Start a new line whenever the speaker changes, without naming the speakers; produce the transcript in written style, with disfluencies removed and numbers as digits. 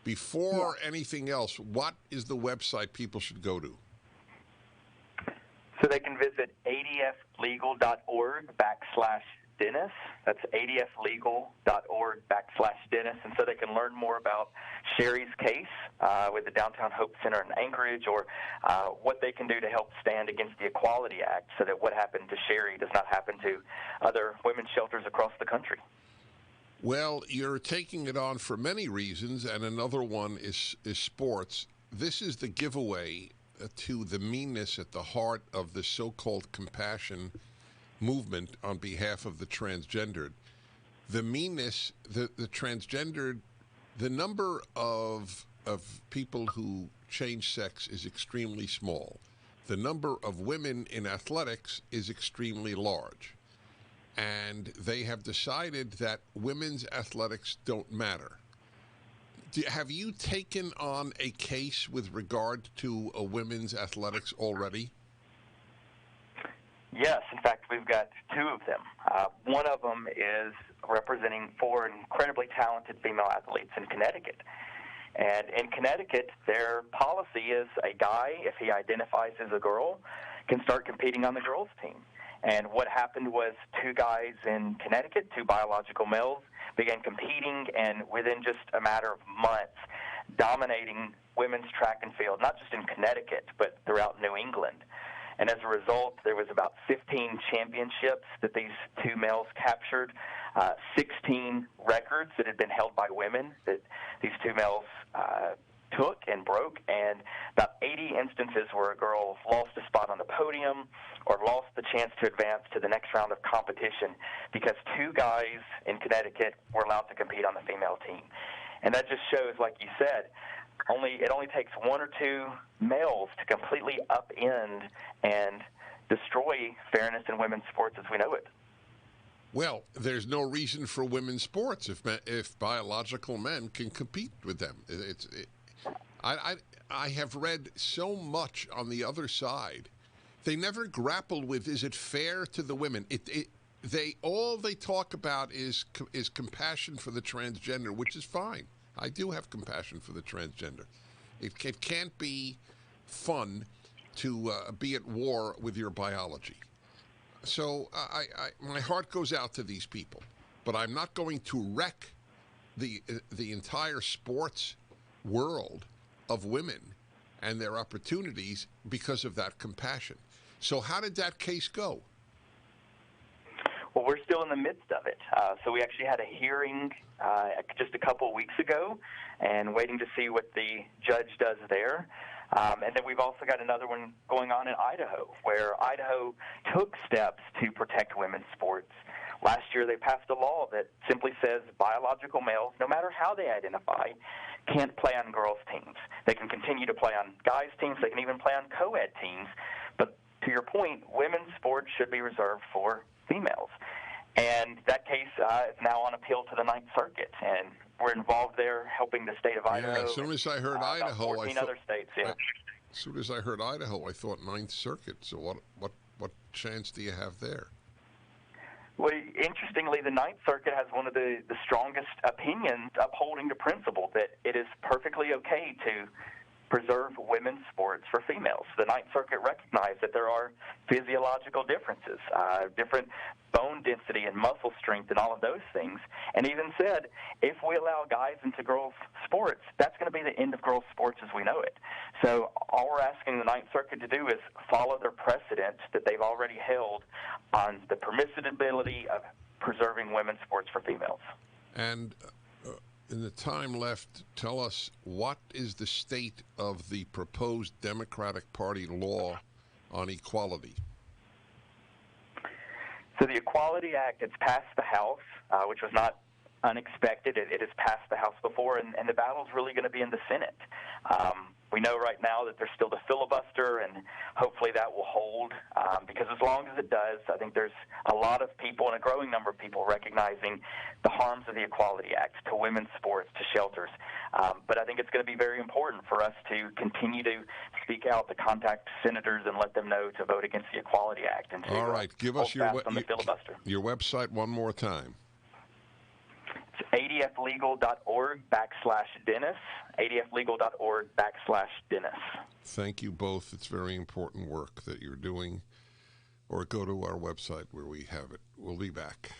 Before anything else, what is the website people should go to?
So they can visit adflegal.org/Dennis. That's adflegal.org/Dennis. And so they can learn more about Sherry's case with the Downtown Hope Center in Anchorage, or what they can do to help stand against the Equality Act so that what happened to Sherry does not happen to other women's shelters across the country.
Well, you're taking it on for many reasons, and another one is sports. This is the giveaway to the meanness at the heart of the so-called compassion movement on behalf of the transgendered. The meanness, the transgendered, the number of people who change sex is extremely small. The number of women in athletics is extremely large. And they have decided that women's athletics don't matter. Have you taken on a case with regard to women's athletics already?
Yes, in fact, we've got two of them. One of them is representing four incredibly talented female athletes in Connecticut. And in Connecticut, their policy is a guy, if he identifies as a girl, can start competing on the girls' team. And what happened was two guys in Connecticut, two biological males, began competing, and within just a matter of months, dominating women's track and field, not just in Connecticut, but throughout New England. And as a result, there was about 15 championships that these two males captured, 16 records that had been held by women that these two males took and broke, and about 80 instances where a girl lost a spot on the podium or lost the chance to advance to the next round of competition because two guys in Connecticut were allowed to compete on the female team. And that just shows, like you said, it only takes one or two males to completely upend and destroy fairness in women's sports as we know it.
Well, there's no reason for women's sports if biological men can compete with them. I have read so much on the other side. They never grappled with, is it fair to the women? All they talk about is compassion for the transgender, which is fine. I do have compassion for the transgender. It can't be fun to be at war with your biology. So my heart goes out to these people, but I'm not going to wreck the entire sports world of women and their opportunities because of that compassion. So how did that case go?
Well, we're still in the midst of it. So we actually had a hearing just a couple of weeks ago and waiting to see what the judge does there. And then we've also got another one going on in Idaho, where Idaho took steps to protect women's sports. Last year they passed a law that simply says biological males, no matter how they identify, can't play on girls' teams. They can continue to play on guys' teams. They can even play on co-ed teams. But to your point, women's sports should be reserved for females. And that case is now on appeal to the Ninth Circuit, and we're involved there helping the state of Idaho.
Yeah, as soon as I heard Idaho,
14 other states, yeah.
As soon as I heard Idaho, I thought Ninth Circuit. So what chance do you have there?
Well, interestingly, the Ninth Circuit has one of the strongest opinions upholding the principle that it is perfectly okay to preserve women's sports for females. The Ninth Circuit recognized that there are physiological differences, different bone density and muscle strength and all of those things, and even said if we allow guys into girls' sports, that's going to be the end of girls' sports as we know it. So all we're asking the Ninth Circuit to do is follow their precedent that they've already held on the permissibility of preserving women's sports for females.
And in the time left, tell us, what is the state of the proposed Democratic Party law on equality?
So the Equality Act, it's passed the House, which was not unexpected. It has passed the House before, and the battle's really going to be in the Senate. We know right now that there's still the filibuster, and hopefully that will hold, because as long as it does, I think there's a lot of people and a growing number of people recognizing the harms of the Equality Act to women's sports, to shelters. But I think it's going to be very important for us to continue to speak out, to contact senators and let them know to vote against the Equality Act. And to
all right, give us your
fast on the filibuster.
Your website one more time.
adflegal.org/Dennis, adflegal.org/Dennis.
Thank you both. It's very important work that you're doing. Or go to our website where we have it. We'll be back.